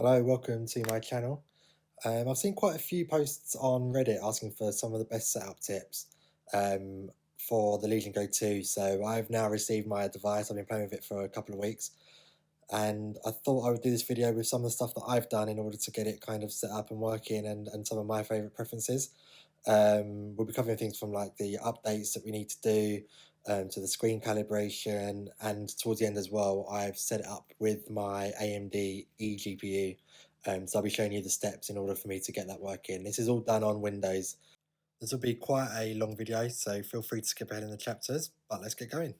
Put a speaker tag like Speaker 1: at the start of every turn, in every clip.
Speaker 1: Hello, welcome to my channel. I've seen quite a few posts on Reddit asking for some of the best setup tips um, for the Legion Go 2. So I've now received my device. I've been playing with it for a couple of weeks, and I thought I would do this video with some of the stuff that I've done in order to get it kind of set up and working, and some of my favorite preferences. We'll be covering things from like the updates that we need to do, to the screen calibration, and towards the end as well, I've set it up with my AMD eGPU. So I'll be showing you the steps in order for me to get that working. This is all done on Windows. This will be quite a long video, so feel free to skip ahead in the chapters, but let's get going.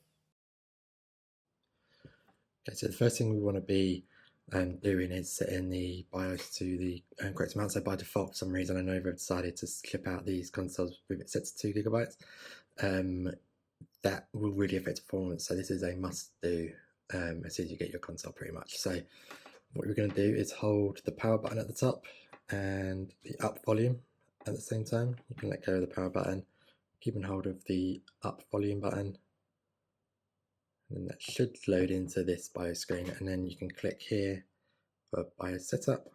Speaker 1: Okay, so the first thing we want to be doing is setting the BIOS to the correct amount. So by default, for some reason, Lenovo have decided to clip out these consoles with it set to 2 GB. That will really affect performance. So this is a must do as soon as you get your console, pretty much. So what we're going to do is hold the power button at the top and the up volume at the same time. You can let go of the power button, keep on hold of the up volume button, and that should load into this BIOS screen, and then you can click here for BIOS setup.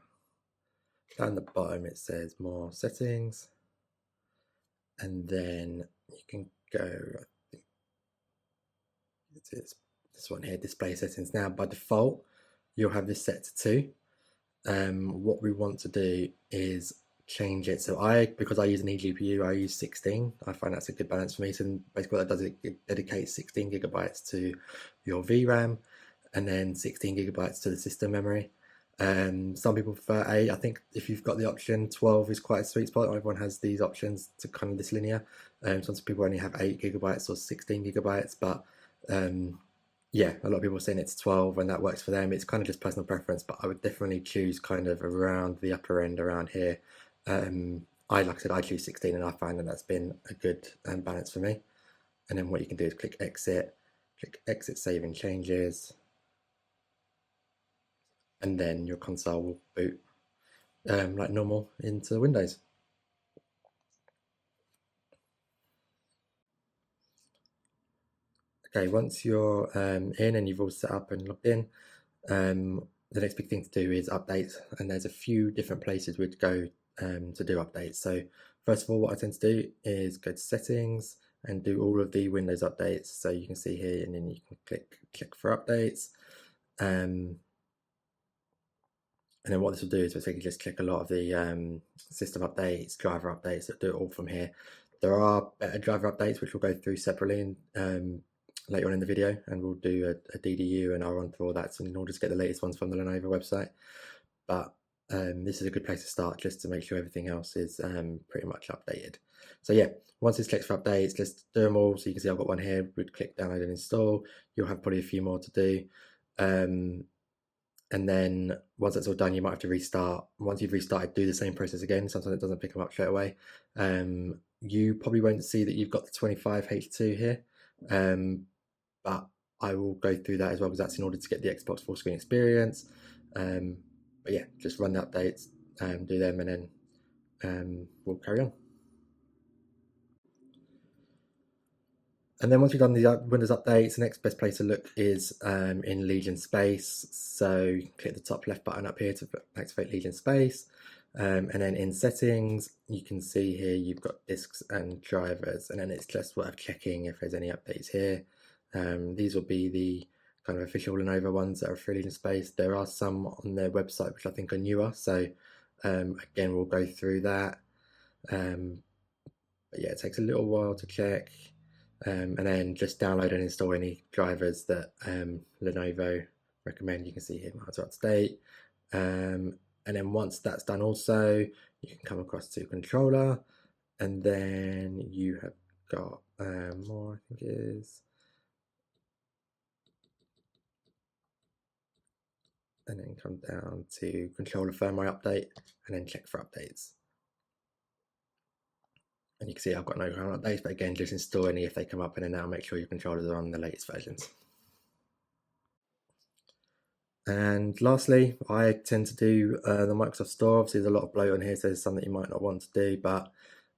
Speaker 1: Down the bottom it says more settings, and then you can go, I think it's this one here, display settings. Now by default you'll have this set to 2. What we want to do is change it. So because I use an eGPU, I use 16. I find that's a good balance for me. So basically what that does, it dedicates 16 gigabytes to your VRAM and then 16 gigabytes to the system memory. Some people prefer 8. I think if you've got the option, 12 is quite a sweet spot. Everyone has these options to kind of this linear. Some people only have 8 gigabytes or 16 gigabytes, but yeah, a lot of people are saying it's 12 and that works for them. It's kind of just personal preference, but I would definitely choose kind of around the upper end around here. Like I said, I choose 16 and I find that that's been a good balance for me. And then what you can do is click exit saving changes, and then your console will boot like normal into Windows. Okay, once you're in and you've all set up and logged in, the next big thing to do is updates, and there's a few different places we'd go to do updates. So first of all, what I tend to do is go to settings and do all of the Windows updates. So you can see here, and then you can click for updates. And then what this will do is basically just click a lot of the system updates, driver updates, that do it all from here. There are better driver updates which we'll go through separately later on in the video, and we'll do a DDU and I'll run through all that in order to get the latest ones from the Lenovo website. But this is a good place to start, just to make sure everything else is pretty much updated. So yeah, once this clicks for updates, let's do them all. So you can see I've got one here. We'd click download and install. You'll have probably a few more to do. And then once that's all done, you might have to restart. Once you've restarted, do the same process again. Sometimes it doesn't pick them up straight away. You probably won't see that you've got the 25H2 here, but I will go through that as well, because that's in order to get the Xbox full screen experience. But yeah, just run the updates, do them, and then we'll carry on. And then once you've done the Windows updates, the next best place to look is in Legion Space. So you can click the top left button up here to activate Legion Space. And then in settings, you can see here you've got disks and drivers, and then it's just worth checking if there's any updates here. These will be the kind of official Lenovo ones that are for Legion Space. There are some on their website which I think are newer, so again, we'll go through that. But yeah, it takes a little while to check. And then just download and install any drivers that Lenovo recommend. You can see here mine's up to date. And then once that's done, also you can come across to controller, and then you have got more, I think it is, and then come down to controller firmware update, and then check for updates. And you can see I've got no current updates, but again, just install any if they come up, and then now make sure your controllers are on the latest versions. And lastly, I tend to do the Microsoft Store. Obviously, there's a lot of bloat on here, so there's some that you might not want to do, but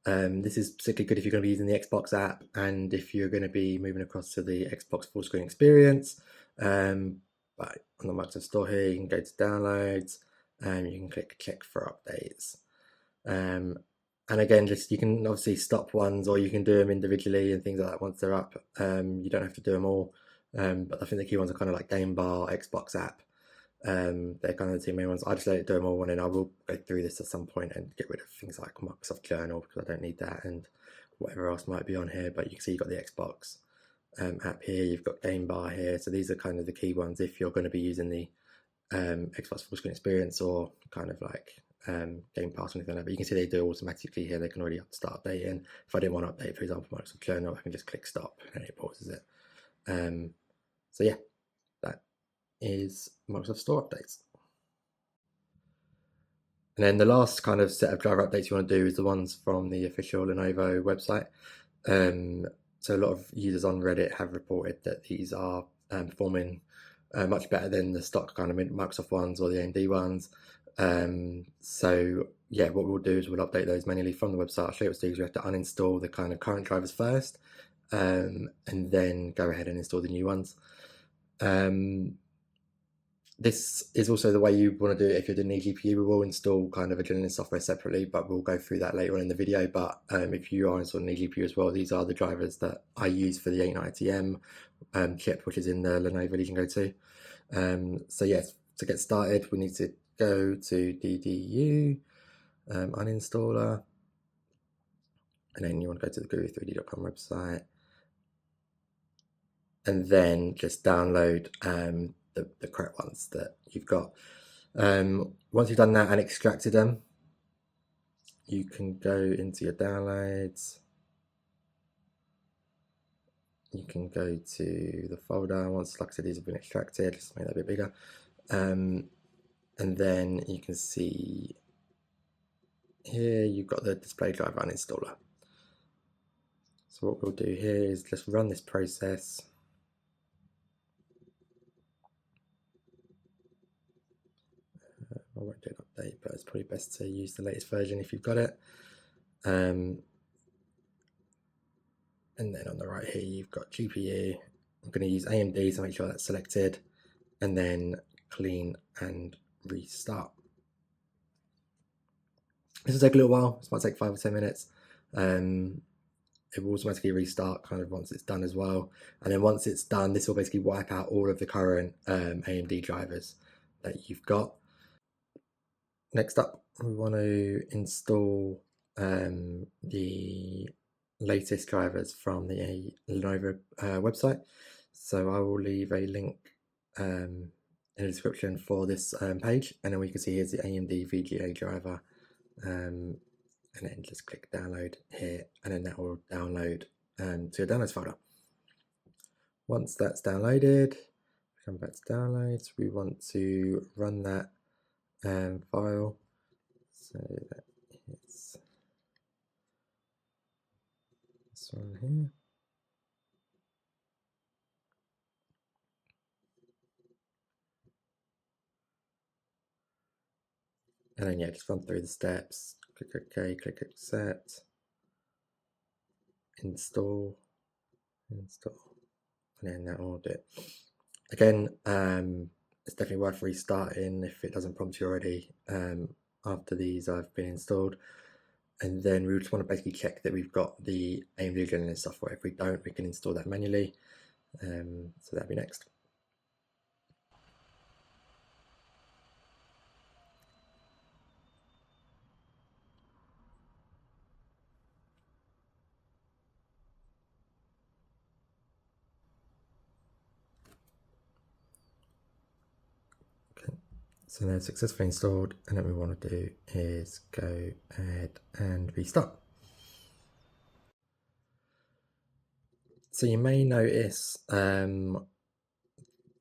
Speaker 1: this is particularly good if you're going to be using the Xbox app and if you're going to be moving across to the Xbox full screen experience. But on the Microsoft Store here, you can go to downloads, you can click check for updates. And again, just you can obviously stop ones, or you can do them individually and things like that once they're up. You don't have to do them all, but I think the key ones are kind of like Game Bar, Xbox app. They're kind of the two main ones. I just let it do them all, and then I will go through this at some point and get rid of things like Microsoft Journal because I don't need that, and whatever else might be on here. But you can see you've got the Xbox app here, you've got Game Bar here, so these are kind of the key ones if you're going to be using the Xbox full screen experience or kind of like Game Pass or anything like that. But you can see they do automatically here. They can already start updating. If I didn't want to update, for example, Microsoft Journal, I can just click stop and it pauses it. So yeah, that is Microsoft Store updates. And then the last kind of set of driver updates you want to do is the ones from the official Lenovo website. So a lot of users on Reddit have reported that these are performing much better than the stock kind of Microsoft ones or the AMD ones. So yeah, what we'll do is we'll update those manually from the website. I'll show you what to do. We have to uninstall the kind of current drivers first, and then go ahead and install the new ones. This is also the way you want to do it if you're doing eGPU. We will install kind of Adrenaline software separately, but we'll go through that later on in the video. But if you are installing eGPU as well, these are the drivers that I use for the 890M chip, which is in the Lenovo Legion Go 2. So yes, to get started, we need to go to DDU, uninstaller, and then you want to go to the guru3d.com website, and then just download the correct ones that you've got. Once you've done that and extracted them, you can go into your downloads. You can go to the folder. Once, like I said, these have been extracted, just make that a bit bigger. And then you can see here you've got the display driver uninstaller. So what we'll do here is just run this process. I won't do an update, but it's probably best to use the latest version if you've got it. And then on the right here, you've got GPU. I'm going to use AMD, so make sure that's selected, and then clean and restart. This will take a little while. This might take 5 or 10 minutes. It will automatically restart kind of once it's done as well. And then once it's done, this will basically wipe out all of the current AMD drivers that you've got. Next up, we want to install the latest drivers from the Lenovo website. So I will leave a link in the description for this page, and then we can see here's the AMD VGA driver, and then just click download here, and then that will download to your downloads folder. Once that's downloaded, come back to downloads, we want to run that file. So that is this one here. And then yeah, just run through the steps, click OK, click accept, install, and then that will do it. Again, it's definitely worth restarting if it doesn't prompt you already after these have been installed. And then we just want to basically check that we've got the AMD Adrenaline software. If we don't, we can install that manually. So that'll be next. Okay, so now it's successfully installed, and then what we want to do is go ahead and restart. So you may notice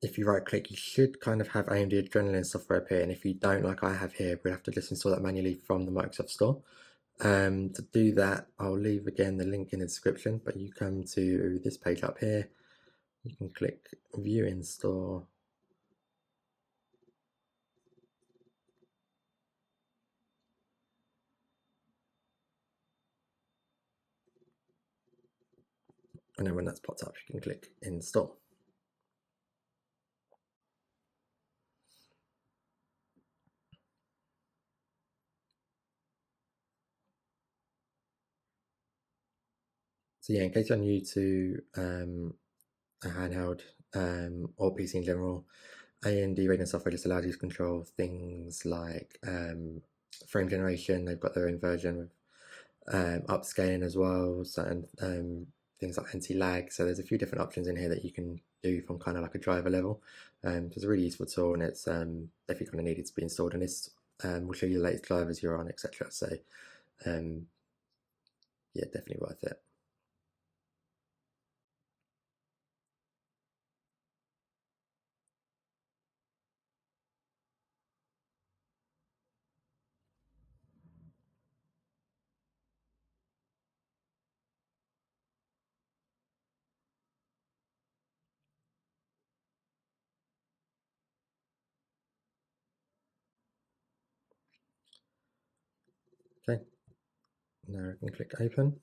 Speaker 1: if you right click, you should kind of have AMD Adrenaline software appear, and if you don't, like I have here, we'll have to just install that manually from the Microsoft Store. To do that, I'll leave again the link in the description, but you come to this page up here, you can click View Install. And then when that's popped up, you can click Install. So yeah, in case you're new to a handheld or PC in general, AMD Radeon software just allows you to control things like frame generation. They've got their own version with upscaling as well, certain things like anti-lag. So there's a few different options in here that you can do from kind of like a driver level. So it's a really useful tool, and it's definitely kind of needed to be installed. And this will show you the latest drivers you're on, etc. So yeah, definitely worth it. Okay, now I can click open.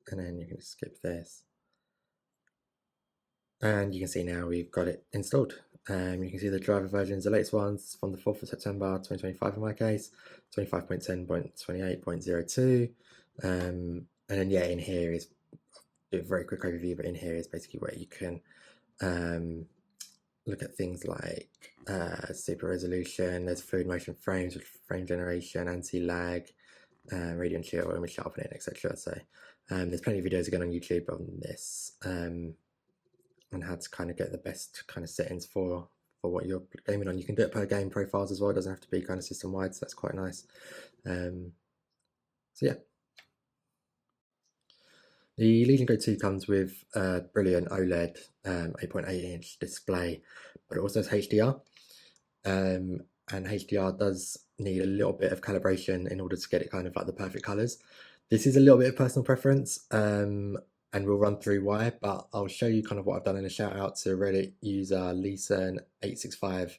Speaker 1: And then you can skip this. And you can see now we've got it installed. You can see the driver versions, the latest ones from the 4th of September 2025 in my case, 25.10.28.02. And then yeah, in here is a very quick overview, but in here is basically where you can look at things like super resolution, there's fluid motion frames with frame generation, anti-lag, Radeon chill, image sharpening, etc. So there's plenty of videos again on YouTube on this. And how to kind of get the best kind of settings for what you're gaming on. You can do it per game profiles as well. It doesn't have to be kind of system wide, so that's quite nice. So yeah. The Legion Go 2 comes with a brilliant OLED 8.8-inch display, but it also has HDR. And HDR does need a little bit of calibration in order to get it kind of like the perfect colors. This is a little bit of personal preference. And we'll run through why, but I'll show you kind of what I've done in a shout out to Reddit user Leeson865,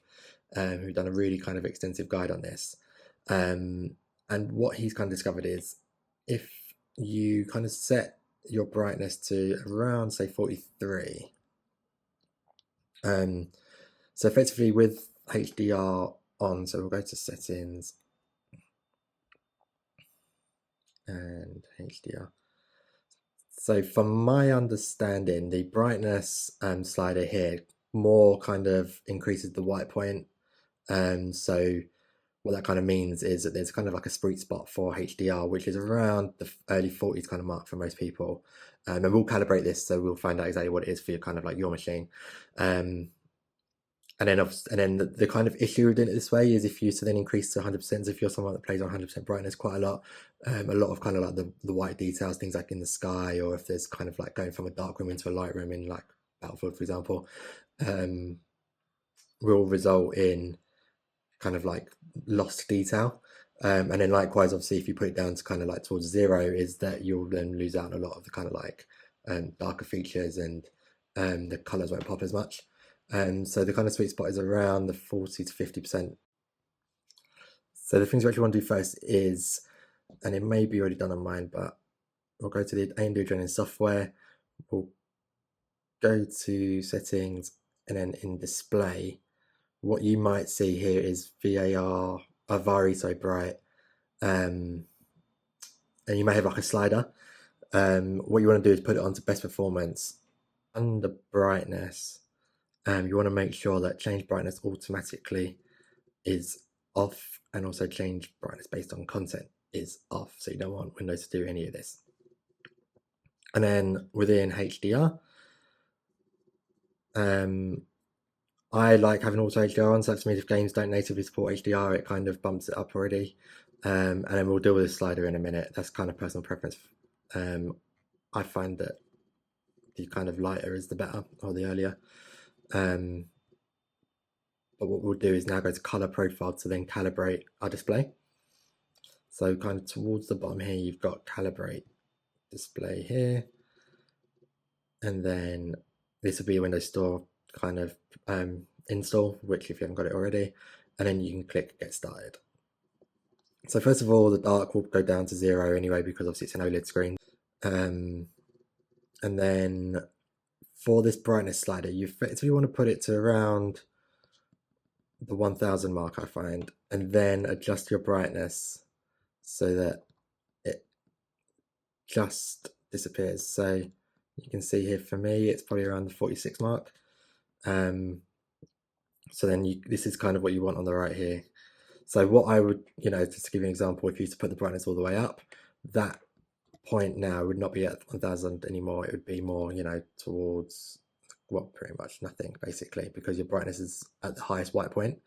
Speaker 1: who's done a really kind of extensive guide on this. And what he's kind of discovered is if you kind of set your brightness to around say 43, so effectively with HDR on, so we'll go to settings and HDR. So from my understanding, the brightness slider here more kind of increases the white point. So what that kind of means is that there's kind of like a sweet spot for HDR, which is around the early 40s kind of mark for most people. And we'll calibrate this, so we'll find out exactly what it is for your kind of like your machine. And then the kind of issue with doing it this way is if you to then increase to 100%, if you're someone that plays on 100% brightness quite a lot of kind of like the white details, things like in the sky, or if there's kind of like going from a dark room into a light room in like Battlefield, for example, will result in kind of like lost detail. And then likewise, obviously, if you put it down to kind of like towards 0, is that you'll then lose out on a lot of the kind of like darker features, and the colors won't pop as much. So the kind of sweet spot is around the 40 to 50%. So the things we actually want to do first is, and it may be already done on mine, but we'll go to the AMD Adrenaline software, we'll go to settings, and then in display, what you might see here is VARI so bright, and you may have like a slider. What you want to do is put it onto best performance. Under brightness, you want to make sure that change brightness automatically is off, and also change brightness based on content is off, so you don't want Windows to do any of this. And then within HDR, I like having auto HDR on, so that means if games don't natively support HDR, it kind of bumps it up already. And then we'll deal with this slider in a minute. That's kind of personal preference. I find that the kind of lighter is the better, or the earlier. But what we'll do is now go to color profile to then calibrate our display. So kind of towards the bottom here, you've got calibrate display here. And then this will be a Windows Store kind of install, which if you haven't got it already, and then you can click get started. So first of all, the dark will go down to 0 anyway, because obviously it's an OLED screen. And then for this brightness slider, you effectively want to put it to around the 1000 mark, I find, and then adjust your brightness so that it just disappears. So you can see here for me, it's probably around the 46 mark. So then this is kind of what you want on the right here. So what I would, just to give you an example, if you used to put the brightness all the way up, that point now would not be at 1000 anymore. It would be more, towards, well, pretty much nothing basically, because your brightness is at the highest white point.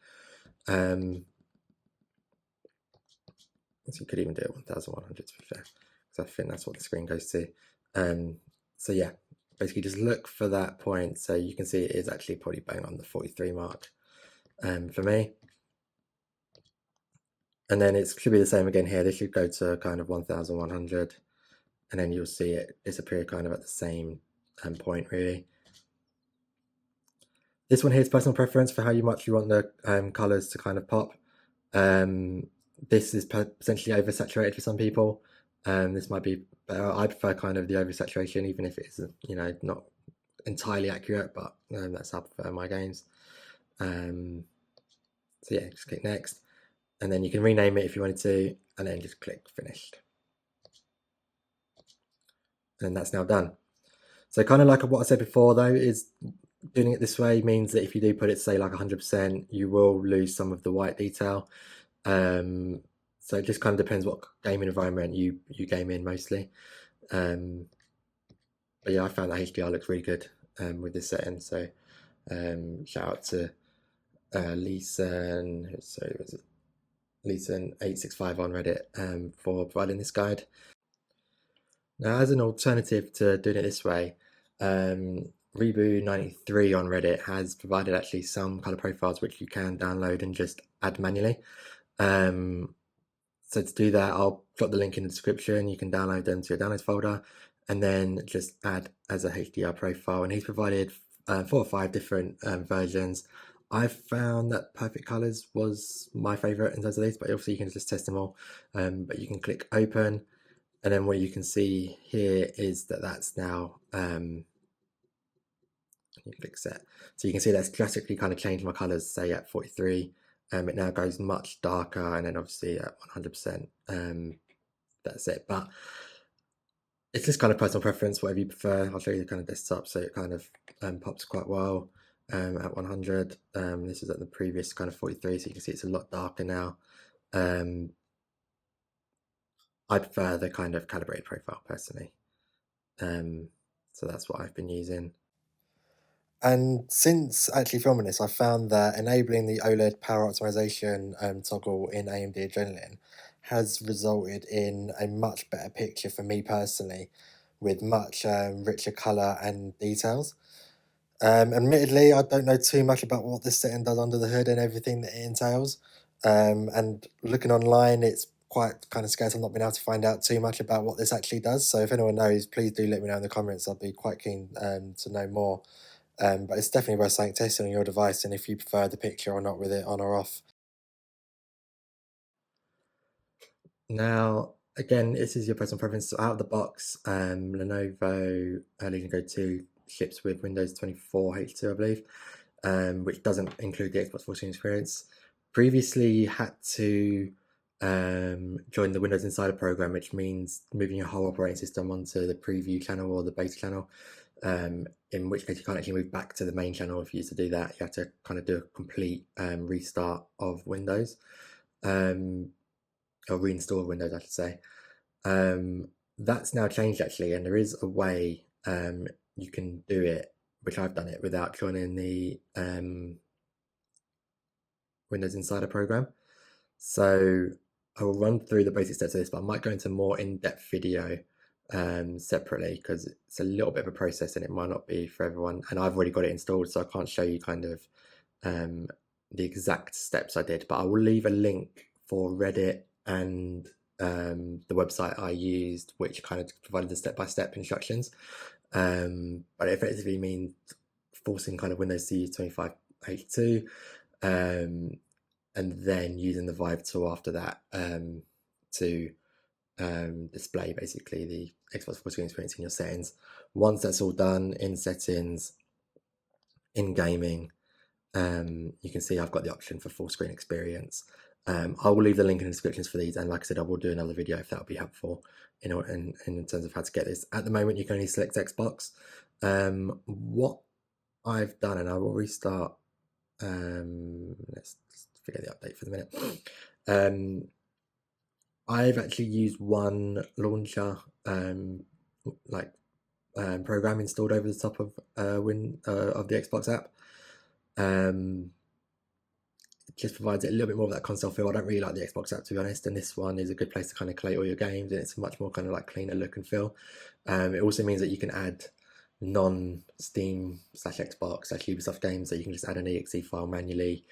Speaker 1: So you could even do it 1100 to be fair, because I think that's what the screen goes to. So yeah, basically just look for that point. So you can see it is actually probably bang on the 43 mark for me. And then it should be the same again here. This should go to kind of 1100, and then you'll see it disappear kind of at the same point really. This one here is personal preference for how much you want the colors to kind of pop. This is potentially oversaturated for some people. This might be better. I prefer kind of the oversaturation, even if it isn't, not entirely accurate, but that's how I prefer my games. So yeah, just click next, and then you can rename it if you wanted to, and then just click finished. And that's now done. So kind of like what I said before though, is doing it this way means that if you do put it, say like 100%, you will lose some of the white detail. So it just kind of depends what gaming environment you game in mostly. But yeah, I found that HDR looks really good with this setting. So shout out to Leeson, sorry, was it Leeson865 on Reddit for providing this guide. Now, as an alternative to doing it this way, Rebu93 on Reddit has provided actually some color profiles which you can download and just add manually. So to do that, I'll drop the link in the description. You can download them to your downloads folder and then just add as a HDR profile. And he's provided 4 or 5 different versions. I found that Perfect Colors was my favorite in terms of these, but obviously you can just test them all. But you can click open, and then what you can see here is that that's now, you click set. So you can see that's drastically kind of changed my colors, say at 43. It now goes much darker, and then obviously at 100%, that's it. But it's just kind of personal preference, whatever you prefer. I'll show you the kind of desktop, so it kind of pops quite well at 100. This is at the previous kind of 43, so you can see it's a lot darker now. I prefer the kind of calibrated profile personally. So that's what I've been using. And since actually filming this, I found that enabling the OLED power optimization toggle in AMD Adrenaline has resulted in a much better picture for me personally, with much richer color and details. Admittedly, I don't know too much about what this setting does under the hood and everything that it entails. And looking online, it's quite kind of scarce. I've not been able to find out too much about what this actually does. So if anyone knows, please do let me know in the comments. I'd be quite keen to know more. But it's definitely worth something testing on your device, and if you prefer the picture or not with it on or off. Now, again, this is your personal preference. So out of the box, Lenovo Legion Go 2 ships with Windows 24 H2, I believe, which doesn't include the Xbox 14 experience. Previously, you had to join the Windows Insider program, which means moving your whole operating system onto the preview channel or the beta channel. In which case you can't actually move back to the main channel if you used to do that. You have to kind of do a complete restart of Windows, or reinstall Windows, I should say. That's now changed actually, and there is a way you can do it, which I've done it without joining the Windows Insider program. So I will run through the basic steps of this, but I might go into more in-depth video separately, because it's a little bit of a process and it might not be for everyone, and I've already got it installed, so I can't show you kind of the exact steps I did, but I will leave a link for Reddit and the website I used, which kind of provided the step-by-step instructions. But it effectively means forcing kind of Windows to use 25H2 and then using the Vive tool after that to display basically the Xbox full screen experience in your settings. Once that's all done in settings, in gaming, you can see I've got the option for full screen experience. I will leave the link in the descriptions for these, and like I said, I will do another video if that would be helpful in terms of how to get this. At the moment, you can only select Xbox. What I've done, and I will restart. Let's forget the update for the minute. I've actually used one launcher, program installed over the top of the Xbox app. It just provides it a little bit more of that console feel. I don't really like the Xbox app, to be honest, and this one is a good place to kind of collate all your games, and it's a much more kind of like cleaner look and feel. It also means that you can add non-Steam /Xbox /Ubisoft games, so you can just add an exe file manually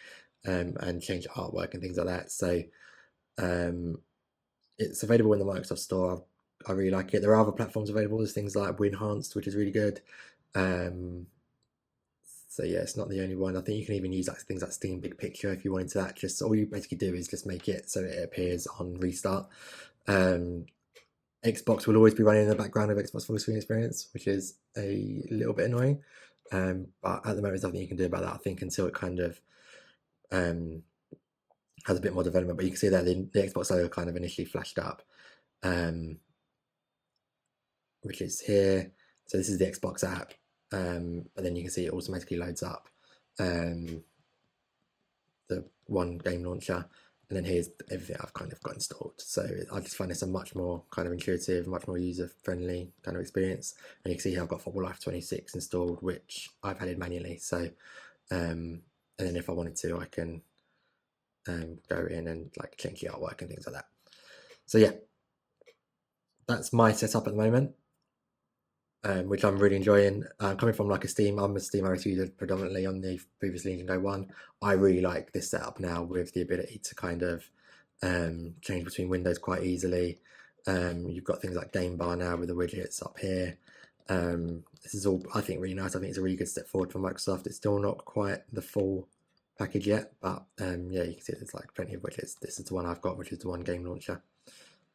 Speaker 1: and change artwork and things like that. So it's available in the Microsoft Store. I really like it. There are other platforms available. There's things like WinHanced, which is really good. So yeah, it's not the only one. I think you can even use things like Steam Big Picture if you wanted that. Just all you basically do is just make it so it appears on restart. Xbox will always be running in the background of Xbox Full Screen Experience, which is a little bit annoying. But at the moment, there's nothing you can do about that, I think, until it kind of has a bit more development. But you can see there the Xbox logo kind of initially flashed up, which is here. So this is the Xbox app. But then you can see it automatically loads up the one game launcher, and then here's everything I've kind of got installed. So I just find this a much more kind of intuitive, much more user-friendly kind of experience. And you can see here I've got Football Life 26 installed, which I've added manually. So and then if I wanted to, I can go in and like change the artwork and things like that. So yeah, that's my setup at the moment. Which I'm really enjoying. Coming from like I'm a Steam OS user predominantly on the previous Legion Go 1. I really like this setup now with the ability to kind of change between windows quite easily. You've got things like Game Bar now with the widgets up here. This is all, I think, really nice. I think it's a really good step forward for Microsoft. It's still not quite the full package yet, but yeah, you can see there's like plenty of widgets. This is the one I've got, which is the one game launcher.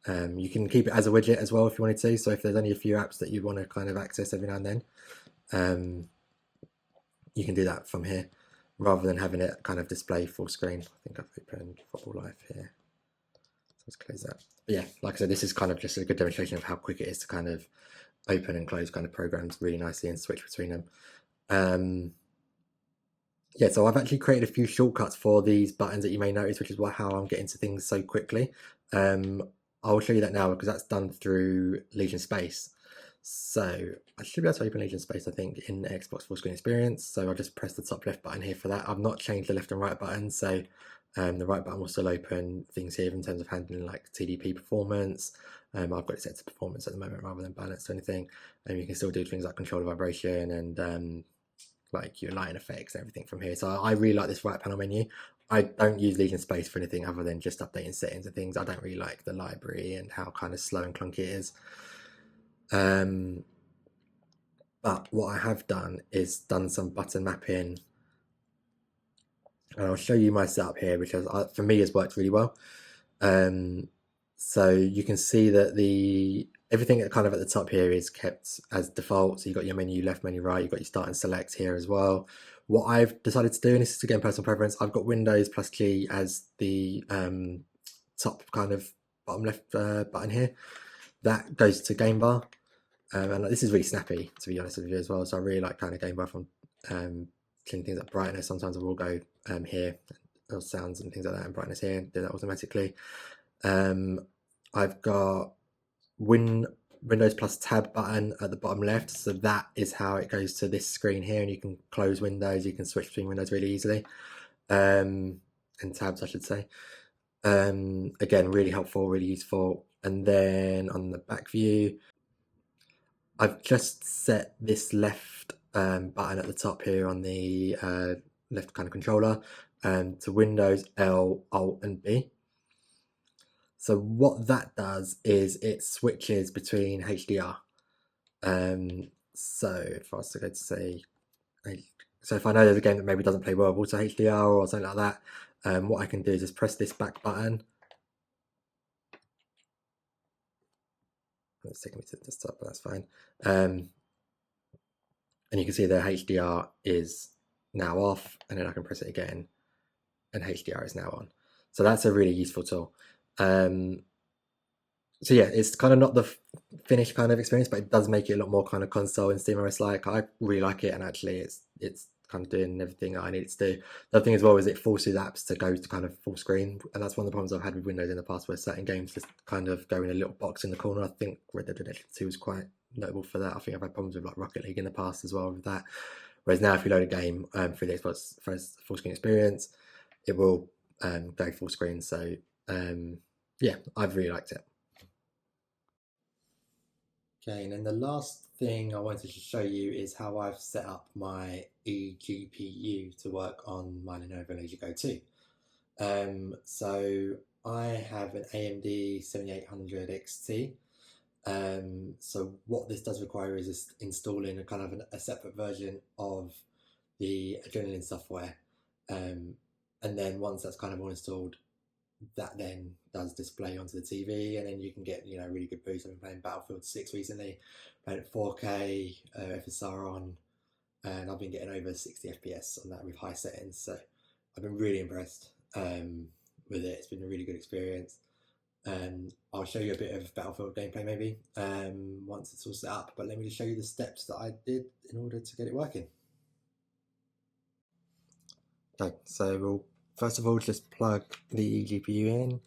Speaker 1: You can keep it as a widget as well if you wanted to. So if there's only a few apps that you want to kind of access every now and then, you can do that from here rather than having it kind of display full screen. I think I've opened Football Life here. So let's close that. But yeah, like I said, this is kind of just a good demonstration of how quick it is to kind of open and close kind of programs really nicely and switch between them. Yeah, so I've actually created a few shortcuts for these buttons that you may notice, which is how I'm getting to things so quickly. I'll show you that now because that's done through Legion Space. So I should be able to open Legion Space, I think, in Xbox Full Screen Experience. So I'll just press the top left button here for that. I've not changed the left and right button, so the right button will still open things here in terms of handling like TDP performance. I've got it set to performance at the moment rather than balanced or anything. And you can still do things like control vibration and like your lighting effects and everything from here. So I really like this right panel menu. I don't use Legion Space for anything other than just updating settings and things. I don't really like the library and how kind of slow and clunky it is. But what I have done is done some button mapping, and I'll show you my setup here, which for me has worked really well. So you can see that everything kind of at the top here is kept as default. So you've got your menu left, menu right, you've got your start and select here as well. What I've decided to do, and this is again personal preference, I've got Windows plus G as the top kind of bottom left button here. That goes to Game Bar. And this is really snappy, to be honest with you as well. So I really like kind of Game Bar from cleaning things like brightness. Sometimes I will go here, or sounds and things like that, and brightness here, and do that automatically. I've got Windows plus tab button at the bottom left, so that is how it goes to this screen here, and you can close windows, you can switch between windows really easily, and tabs I should say. Again, really helpful, really useful. And then on the back view, I've just set this left button at the top here on the left kind of controller to Windows, L, Alt and B. So what that does is it switches between HDR. So if I was to go to say, so if I know there's a game that maybe doesn't play well with auto HDR or something like that, what I can do is just press this back button. It's taking me to the desktop, but that's fine. And you can see the HDR is now off, and then I can press it again and HDR is now on. So that's a really useful tool. So yeah, it's kind of not the finished kind of experience, but it does make it a lot more kind of console and SteamOS like. I really like it, and actually it's kind of doing everything I need it to do. The other thing as well is it forces apps to go to kind of full screen, and that's one of the problems I've had with Windows in the past, where certain games just kind of go in a little box in the corner. I think Red Dead Redemption 2 was quite notable for that. I think I've had problems with like Rocket League in the past as well with that. Whereas now, if you load a game through the Xbox for a full screen experience, it will go full screen. So yeah, I've really liked it. Okay, and then the last thing I wanted to show you is how I've set up my eGPU to work on my Lenovo Legion Go 2. So I have an AMD 7800 XT. So what this does require is installing a kind of a separate version of the Adrenaline software. And then once that's kind of all installed, that then does display onto the TV, and then you can get really good boost. I've been playing Battlefield 6 recently, playing at 4K, FSR on, and I've been getting over 60 FPS on that with high settings. So I've been really impressed with it. It's been a really good experience. I'll show you a bit of Battlefield gameplay maybe once it's all set up, but let me just show you the steps that I did in order to get it working. Okay, so we'll first of all just plug the eGPU in,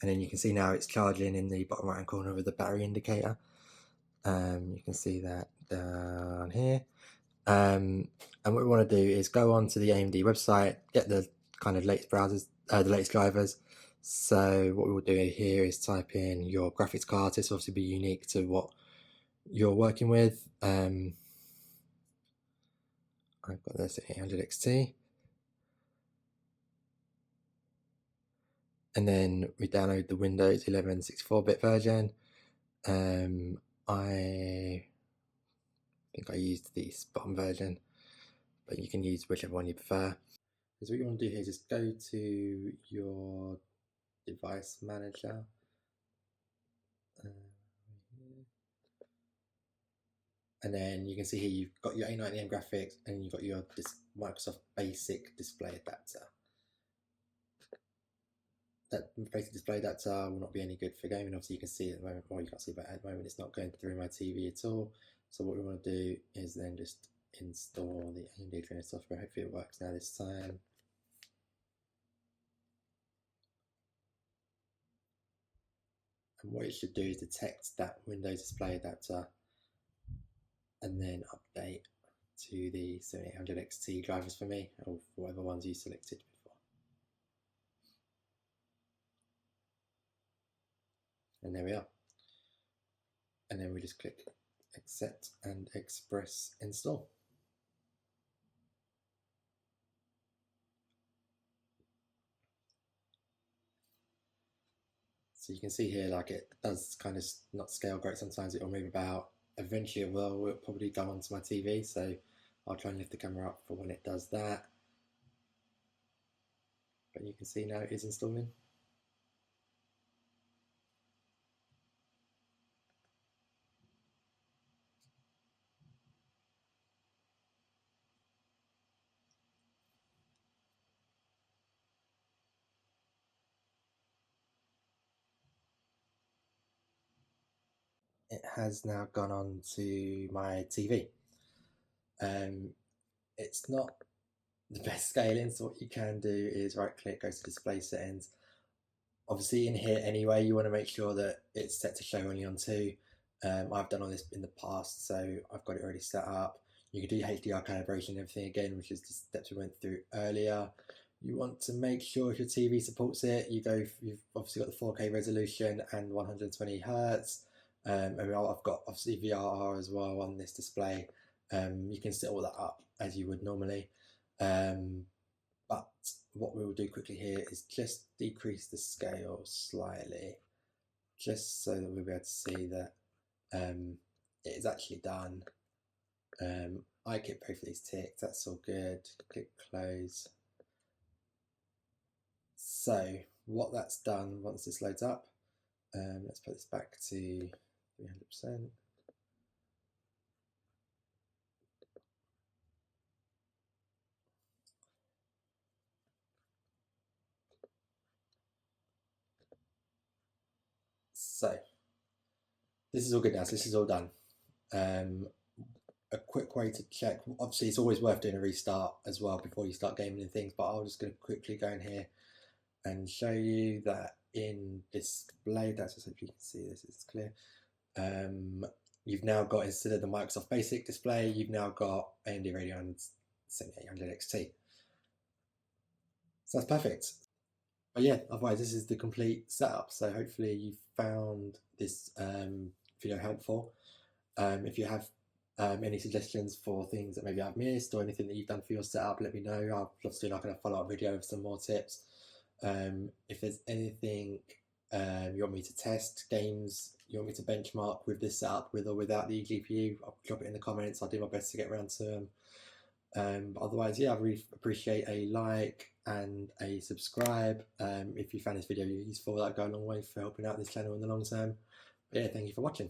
Speaker 1: and then you can see now it's charging in the bottom right hand corner with the battery indicator. You can see that down here. And what we want to do is go on to the AMD website, get the kind of latest browsers, the latest drivers. So what we will do here is type in your graphics card. This will obviously be unique to what you're working with. I've got this 800 XT. And then we download the Windows 11 64-bit version. I think I used the bottom version, but you can use whichever one you prefer. Because what you want to do here is just go to your device manager. And then you can see here you've got your A90M graphics and you've got your Microsoft Basic Display Adapter. That basic display adapter will not be any good for gaming. Obviously you can see at the moment, well you can't see, but at the moment it's not going through my TV at all. So what we want to do is then just install the AMD Adrenaline software. Hopefully it works now this time. And what it should do is detect that Windows display adapter and then update to the 7800 XT drivers for me, or whatever ones you selected before. And there we are. And then we just click accept and express install. So you can see here, like it does kind of not scale great. Sometimes it will move about. Eventually it will probably go onto my TV. So I'll try and lift the camera up for when it does that. But you can see now it is installing. It has now gone on to my TV. It's not the best scaling, so what you can do is right click, go to display settings. Obviously in here anyway, you want to make sure that it's set to show only on 2. I've done all this in the past, so I've got it already set up. You can do HDR calibration and everything again, which is the steps we went through earlier. You want to make sure if your TV supports it, you've obviously got the 4K resolution and 120 Hz. And I've got obviously VRR as well on this display. You can set all that up as you would normally. But what we will do quickly here is just decrease the scale slightly, just so that we'll be able to see that it is actually done. I keep both of these ticked, that's all good. Click close. So what that's done once this loads up, let's put this back to 300%. So this is all good now. So this is all done. A quick way to check, obviously it's always worth doing a restart as well before you start gaming and things, but I'm just going to quickly go in here and show you that in display, that's just, if you can see this, it's clear. You've now got, instead of the Microsoft Basic display, you've now got AMD Radeon 7800 XT. So that's perfect. But yeah, otherwise this is the complete setup. So hopefully you found this video helpful. If you have any suggestions for things that maybe I've missed or anything that you've done for your setup, let me know. I'll love to do like a follow-up video with some more tips. If there's anything you want me to test, games you want me to benchmark with this setup, with or without the eGPU, I'll drop it in the comments. I'll do my best to get around to them. But otherwise, yeah, I really appreciate a like and a subscribe. If you found this video useful, that'd go a long way for helping out this channel in the long term. But yeah, thank you for watching.